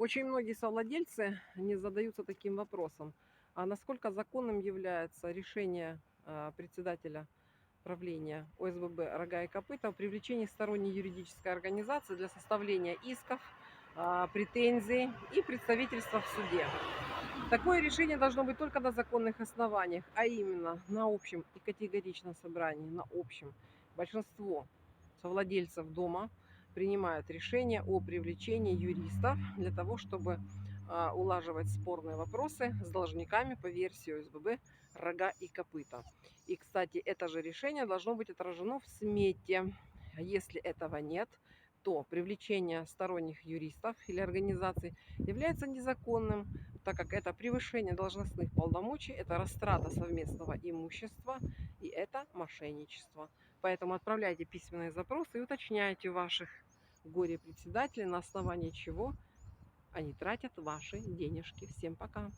Очень многие совладельцы не задаются таким вопросом: а насколько законным является решение председателя правления ОСББ «Рога и копыта» о привлечении сторонней юридической организации для составления исков, претензий и представительства в суде. Такое решение должно быть только на законных основаниях, а именно на общем и категоричном собрании, на общем. Большинство совладельцев дома принимают решение о привлечении юристов для того, чтобы улаживать спорные вопросы с должниками по версии ОСББ «Рога и копыта». И, кстати, это же решение должно быть отражено в смете. А если этого нет, то привлечение сторонних юристов или организаций является незаконным, так как это превышение должностных полномочий, это растрата совместного имущества и это мошенничество. Поэтому отправляйте письменные запросы и уточняйте у ваших горе-председателей, на основании чего они тратят ваши денежки. Всем пока!